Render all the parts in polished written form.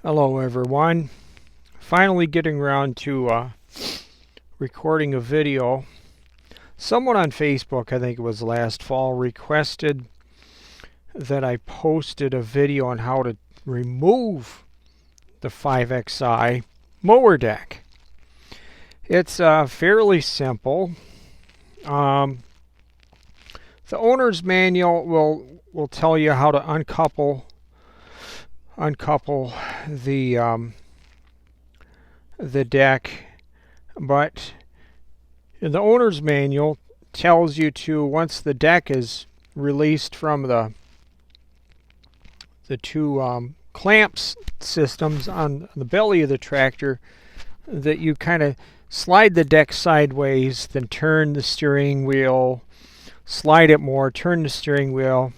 Hello everyone. Finally getting around to recording a video. Someone on Facebook, I think it was last fall, requested that I posted a video on how to remove the 5XI mower deck. It's fairly simple. The owner's manual will tell you how to uncouple the deck, but the owner's manual tells you to, once the deck is released from the two clamps systems on the belly of the tractor, that you kind of slide the deck sideways, then turn the steering wheel, slide it more, turn the steering wheel.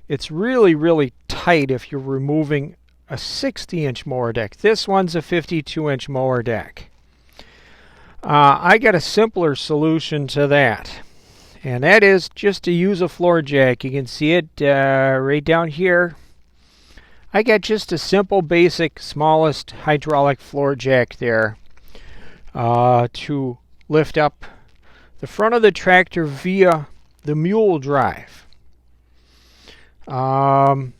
It's really tight if you're removing a 60-inch mower deck. This one's a 52-inch mower deck. I got a simpler solution to that, and that is just to use a floor jack. You can see it right down here. I got just a simple, basic, smallest hydraulic floor jack there to lift up the front of the tractor via the Mule drive. Though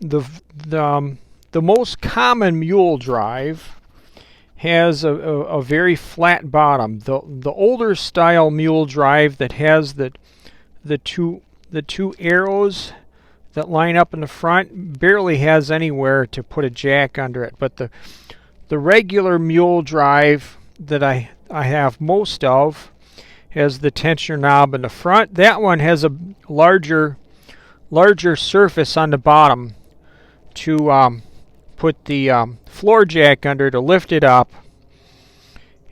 the most common Mule drive has a very flat bottom. The older style Mule drive that has the two arrows that line up in the front barely has anywhere to put a jack under it. But the regular Mule drive that I have most of has the tensioner knob in the front. That one has a larger surface on the bottom to put the floor jack under to lift it up,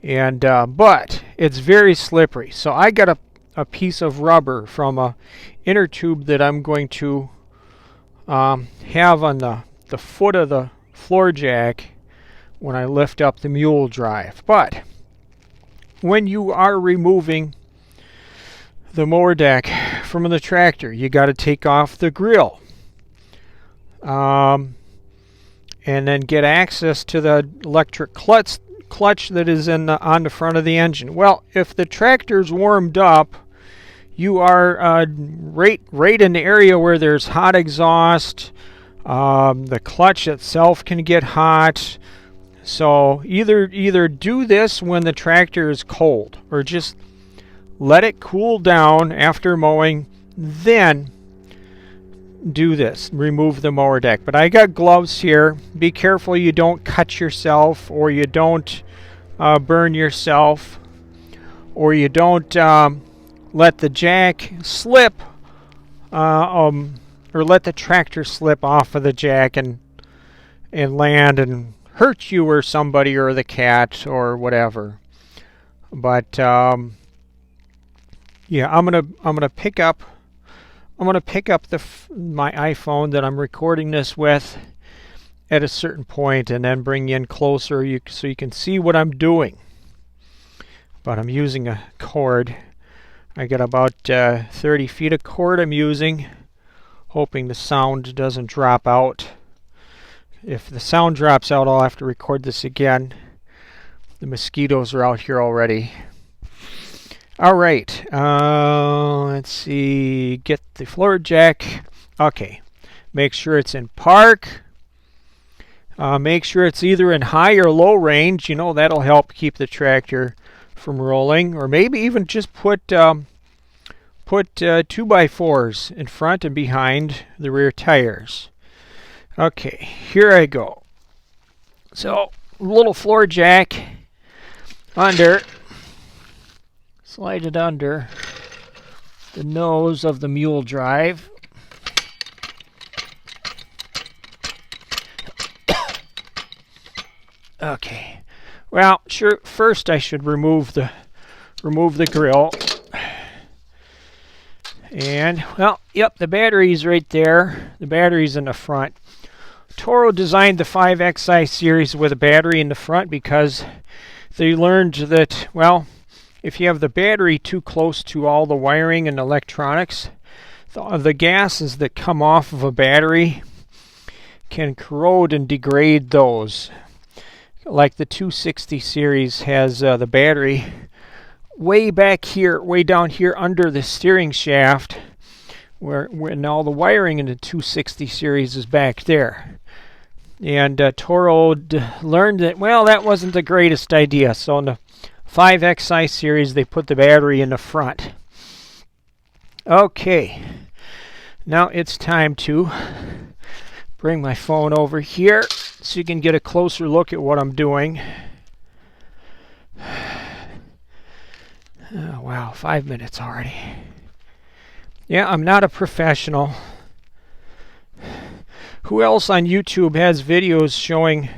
and but it's very slippery. So I got a piece of rubber from a inner tube that I'm going to have on the foot of the floor jack when I lift up the Mule drive. But when you are removing the mower deck from the tractor, you got to take off the grill, and then get access to the electric clutch that is on the front of the engine. Well, if the tractor's warmed up, you are right in the area where there's hot exhaust. The clutch itself can get hot. So either do this when the tractor is cold, or just let it cool down after mowing, then do this, remove the mower deck. But I got gloves here. Be careful you don't cut yourself, or you don't burn yourself, or you don't let the jack slip, or let the tractor slip off of the jack and land and hurt you or somebody or the cat or whatever. But yeah, I'm gonna pick up my iPhone that I'm recording this with at a certain point, and then bring you in closer so you can see what I'm doing. But I'm using a cord. I got about 30 feet of cord I'm using, hoping the sound doesn't drop out. If the sound drops out, I'll have to record this again. The mosquitoes are out here already. All right, let's see, get the floor jack. Okay, make sure it's in park. Make sure it's either in high or low range. You know, that'll help keep the tractor from rolling. Or maybe even just put 2x4s in front and behind the rear tires. Okay, here I go. So, little floor jack under. Slide it under the nose of the Mule drive. Okay. Well, sure. First, I should remove the grill. And well, yep, the battery's right there. The battery's in the front. Toro designed the 5XI series with a battery in the front because they learned that, well, if you have the battery too close to all the wiring and electronics, the gases that come off of a battery can corrode and degrade those. Like the 260 series has the battery way back here, way down here under the steering shaft, when all the wiring in the 260 series is back there. And Toro learned that, well, that wasn't the greatest idea. So in the 5XI series, they put the battery in the front. Okay, now it's time to bring my phone over here so you can get a closer look at what I'm doing. Oh, wow, 5 minutes already. Yeah, I'm not a professional. Who else on YouTube has videos showing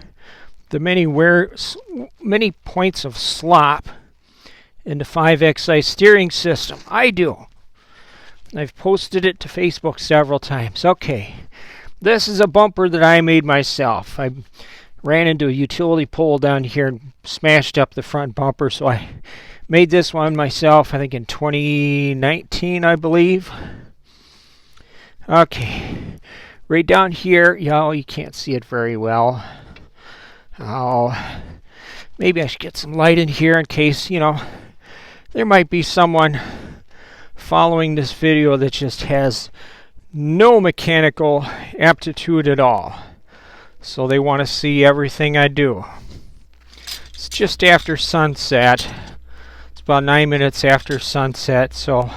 the many points of slop in the 5XI steering system? I do. I've posted it to Facebook several times. Okay, this is a bumper that I made myself. I ran into a utility pole down here and smashed up the front bumper, so I made this one myself, I think in 2019, I believe. Okay, right down here, you can't see it very well. Oh, maybe I should get some light in here in case, there might be someone following this video that just has no mechanical aptitude at all. So they want to see everything I do. It's just after sunset. It's about 9 minutes after sunset, so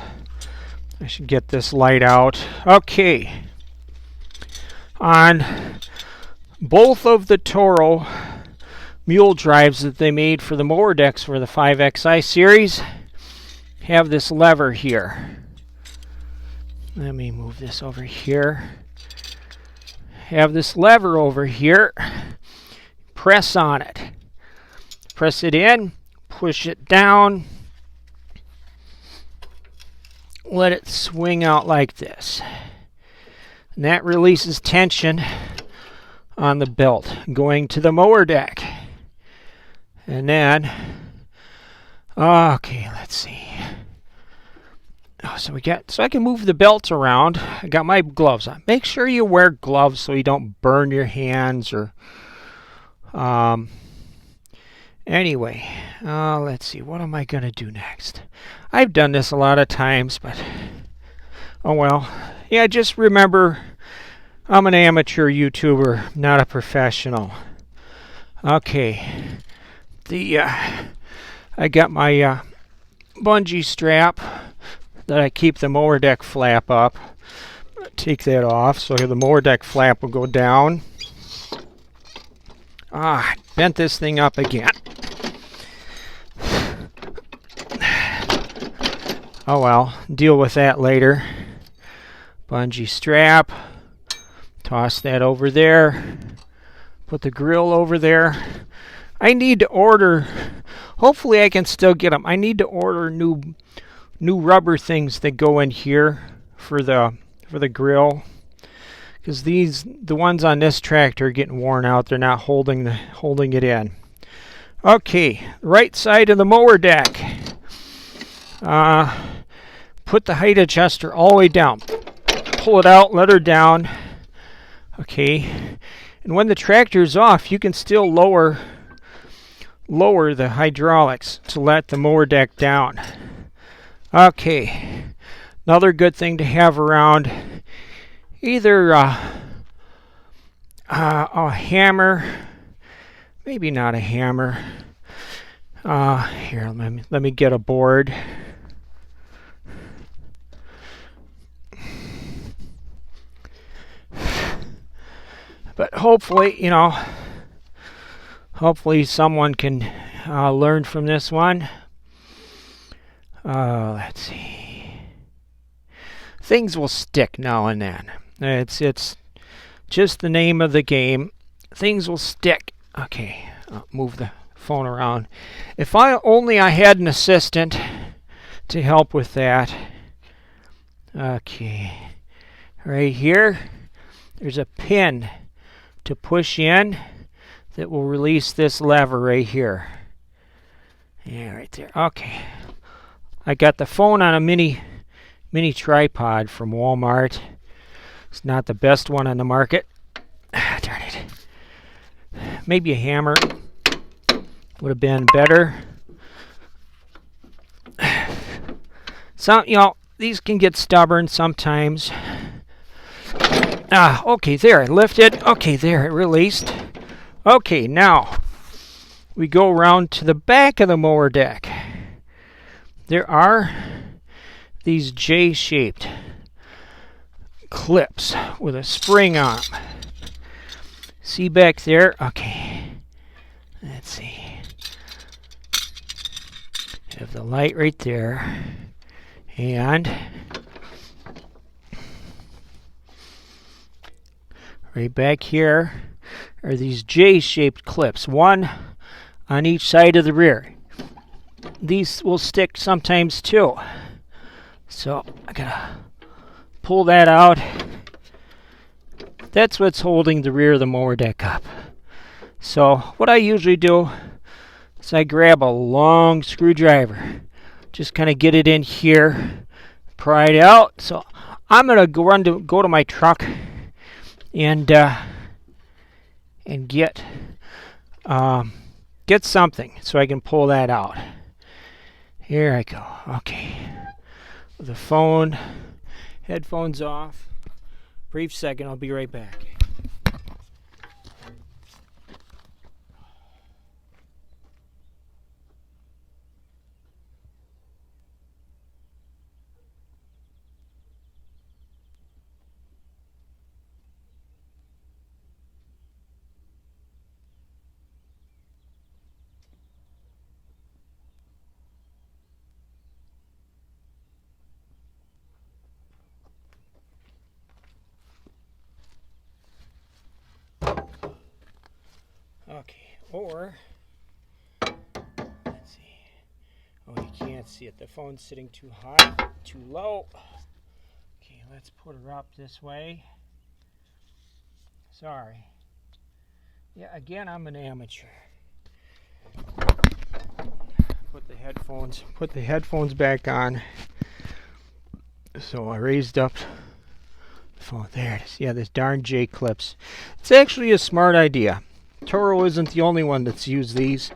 I should get this light out. Okay. On both of the Toro Mule drives that they made for the mower decks for the 5XI series, have this lever here. Let me move this over here. Have this lever over here. Press on it. Press it in. Push it down. Let it swing out like this. And that releases tension on the belt going to the mower deck. And then, okay, let's see. Oh, so I can move the belt around. I got my gloves on. Make sure you wear gloves so you don't burn your hands or. Anyway, let's see. What am I gonna do next? I've done this a lot of times, but oh well. Yeah, just remember, I'm an amateur YouTuber, not a professional. Okay. I got my bungee strap that I keep the mower deck flap up. Take that off so the mower deck flap will go down. Bent this thing up again. Oh well, deal with that later. Bungee strap. Toss that over there. Put the grill over there. I need to order, hopefully I can still get them. I need to order new rubber things that go in here for the grill, because the ones on this tractor are getting worn out. They're not holding it in. Okay, right side of the mower deck. Put the height adjuster all the way down. Pull it out, let her down. Okay, and when the tractor's off, you can still lower the hydraulics to let the mower deck down. Okay, another good thing to have around, either a hammer, maybe not a hammer. Here, let me get a board. But hopefully, hopefully someone can learn from this one. Let's see. Things will stick now and then. It's just the name of the game. Things will stick. Okay, I'll move the phone around. If I had an assistant to help with that. Okay, right here, there's a pin to push in that will release this lever right here. Yeah, right there. Okay. I got the phone on a mini tripod from Walmart. It's not the best one on the market. Turn it. Maybe a hammer would have been better. Some, these can get stubborn sometimes. Okay, there, it lifted. Okay, there, it released. Okay, now we go around to the back of the mower deck. There are these J-shaped clips with a spring on them. See back there? Okay. Let's see. Have the light right there. And right back here are these J-shaped clips, one on each side of the rear. These will stick sometimes too. So I gotta pull that out. That's what's holding the rear of the mower deck up. So what I usually do is I grab a long screwdriver, just kind of get it in here, pry it out. So I'm gonna go to my truck and get something so I can pull that out. Here I go. Okay, with the phone, headphones off. Brief second, I'll be right back. Okay, or let's see. Oh, you can't see it. The phone's sitting too high, too low. Okay, let's put her up this way. Sorry. Yeah, again, I'm an amateur. Put the headphones back on. So I raised up the phone. There it is. Yeah, this darn J clips. It's actually a smart idea. Toro isn't the only one that's used these.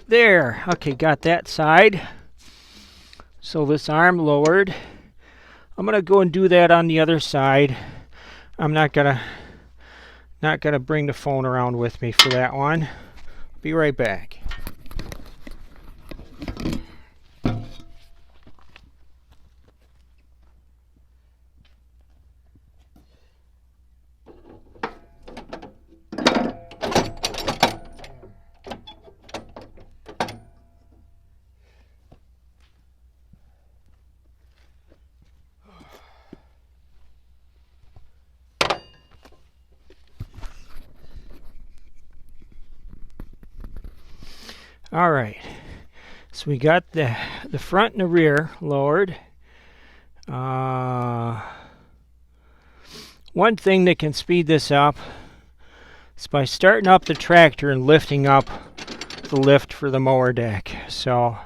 There. Okay, got that side. So this arm lowered. I'm gonna go and do that on the other side. I'm not gonna bring the phone around with me for that one. Be right back. All right, so we got the front and the rear lowered. One thing that can speed this up is by starting up the tractor and lifting up the lift for the mower deck. So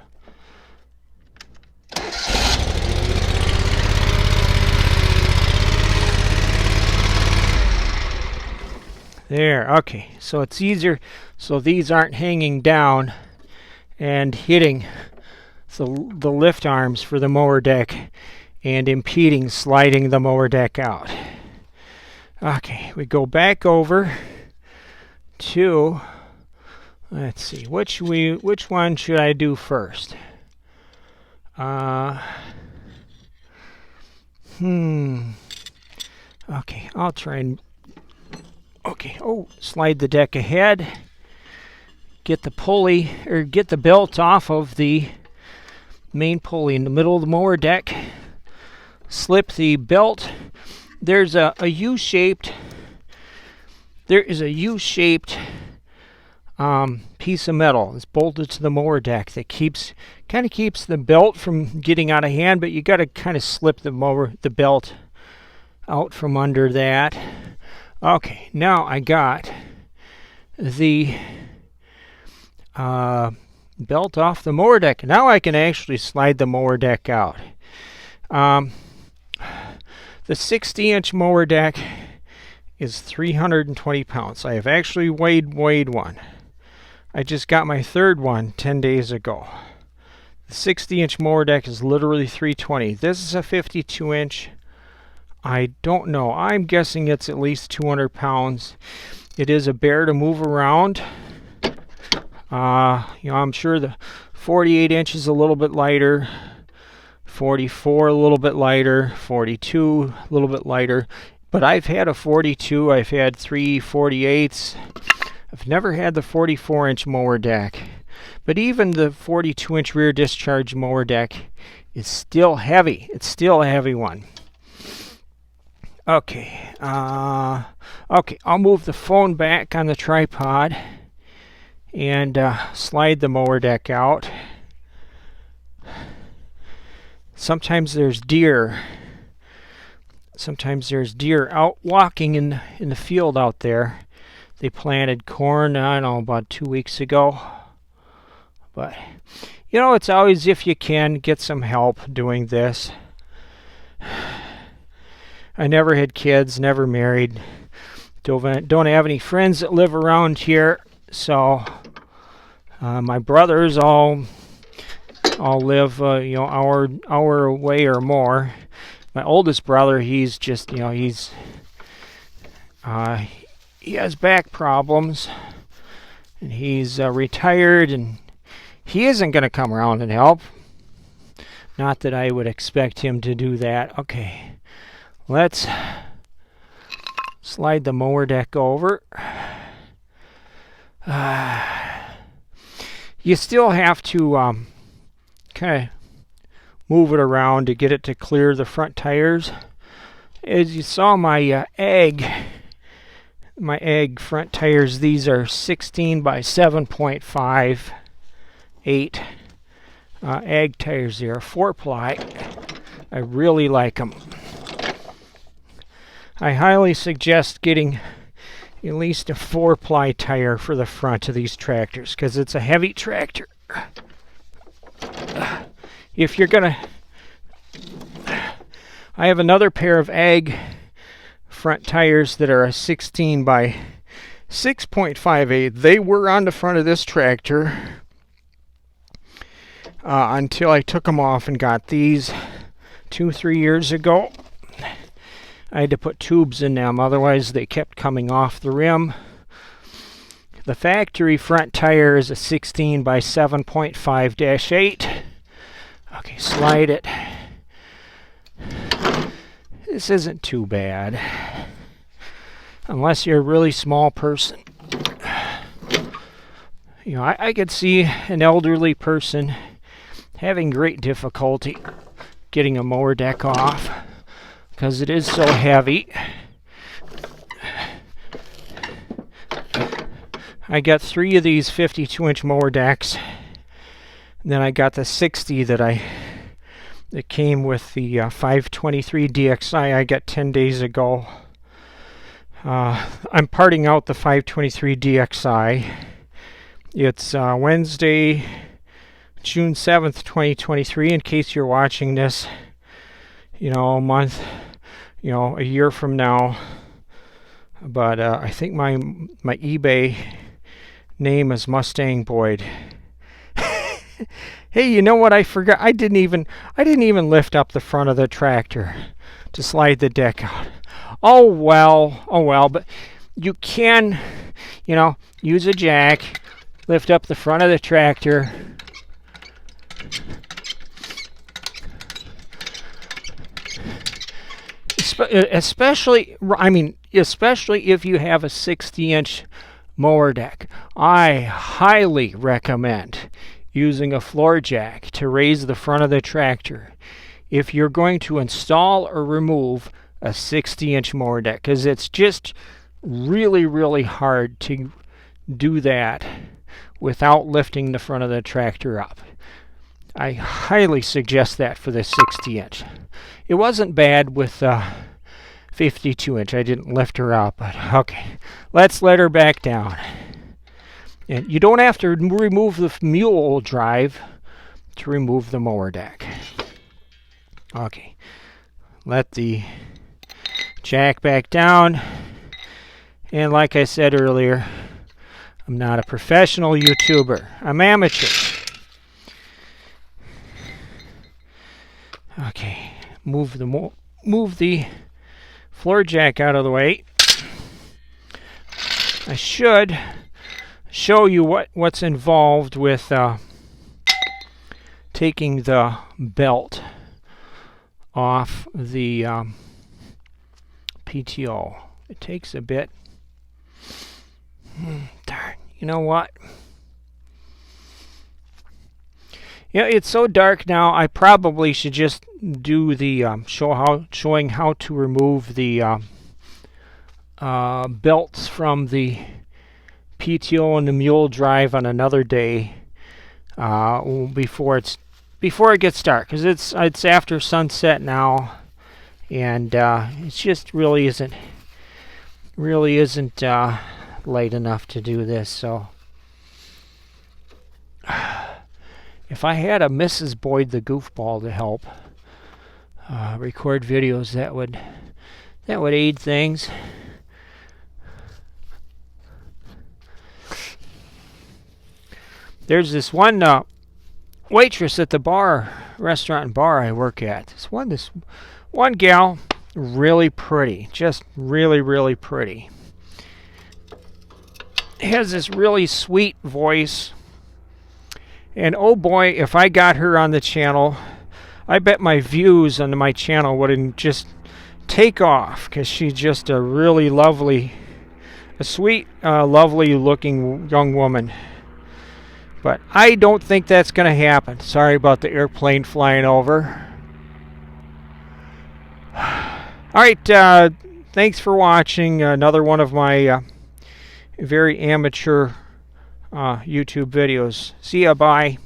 there, okay, so it's easier, so these aren't hanging down and hitting the lift arms for the mower deck and impeding sliding the mower deck out. Okay, we go back over to, let's see, which one should I do first? Okay, I'll try and, okay, slide the deck ahead. Get the pulley, or get the belt off of the main pulley in the middle of the mower deck. Slip the belt. There's a U-shaped. There is a U-shaped piece of metal that's bolted to the mower deck that kind of keeps the belt from getting out of hand, but you got to kind of slip the belt out from under that. Okay, now I got the belt off the mower deck. Now I can actually slide the mower deck out. The 60-inch mower deck is 320 pounds. I have actually weighed one. I just got my third one 10 days ago. The 60-inch mower deck is literally 320. This is a 52-inch. I don't know. I'm guessing it's at least 200 pounds. It is a bear to move around. I'm sure the 48 inch is a little bit lighter. 44 a little bit lighter. 42 a little bit lighter. But I've had a 42. I've had 3 48s. I've never had the 44-inch mower deck. But even the 42-inch rear discharge mower deck is still heavy. It's still a heavy one. Okay. I'll move the phone back on the tripod and slide the mower deck out. Sometimes there's deer. Sometimes there's deer out walking in the field out there. They planted corn, I don't know, about 2 weeks ago. But, it's always, if you can, get some help doing this. I never had kids, never married. Don't have any friends that live around here. So, my brothers all live, hour away or more. My oldest brother, he's just, he has back problems, and he's retired, and he isn't going to come around and help. Not that I would expect him to do that. Okay, let's slide the mower deck over. You still have to kind of move it around to get it to clear the front tires. As you saw, my egg front tires, these are 16 by 7.5 8 ag tires. They are 4-ply. I really like them. I highly suggest getting at least a 4-ply tire for the front of these tractors, because it's a heavy tractor. If you're gonna, I have another pair of ag front tires that are a 16 by 6.58. They were on the front of this tractor until I took them off and got these 2-3 years ago. I had to put tubes in them, otherwise they kept coming off the rim. The factory front tire is a 16 by 7.5-8. Okay, slide it. This isn't too bad, unless you're a really small person. I could see an elderly person having great difficulty getting a mower deck off because it is so heavy. I got 3 of these 52-inch mower decks. And then I got the 60 that came with the 523 DXI I got 10 days ago. I'm parting out the 523 DXI. It's Wednesday, June 7th, 2023. In case you're watching this, a month, a year from now. But I think my eBay name is Mustang Boyd. Hey, you know what I forgot? I didn't even lift up the front of the tractor to slide the deck out. Oh well, but you can, use a jack, lift up the front of the tractor. Especially if you have a 60-inch mower deck. I highly recommend using a floor jack to raise the front of the tractor if you're going to install or remove a 60-inch mower deck, because it's just really, really hard to do that without lifting the front of the tractor up. I highly suggest that for the 60-inch. It wasn't bad with 52-inch. I didn't lift her up, but okay. Let's let her back down. And you don't have to remove the mule drive to remove the mower deck. Okay. Let the jack back down. And like I said earlier, I'm not a professional YouTuber. I'm amateur. Okay, move the floor jack out of the way. I should show you what's involved with taking the belt off the PTO. It takes a bit. Darn. You know what? Yeah, it's so dark now. I probably should just do the showing how to remove the belts from the PTO and the Mule drive on another day before it gets dark, because it's after sunset now, and it just really isn't late enough to do this. So if I had a Mrs. Boyd the Goofball to help record videos, that would aid things. There's this one waitress at the restaurant and bar I work at. This one gal, really pretty, just really pretty. Has this really sweet voice. And oh boy, if I got her on the channel, I bet my views on my channel wouldn't just take off, because she's just a really lovely, a sweet, lovely looking young woman. But I don't think that's going to happen. Sorry about the airplane flying over. Alright, thanks for watching another one of my very amateur YouTube videos. See ya, bye.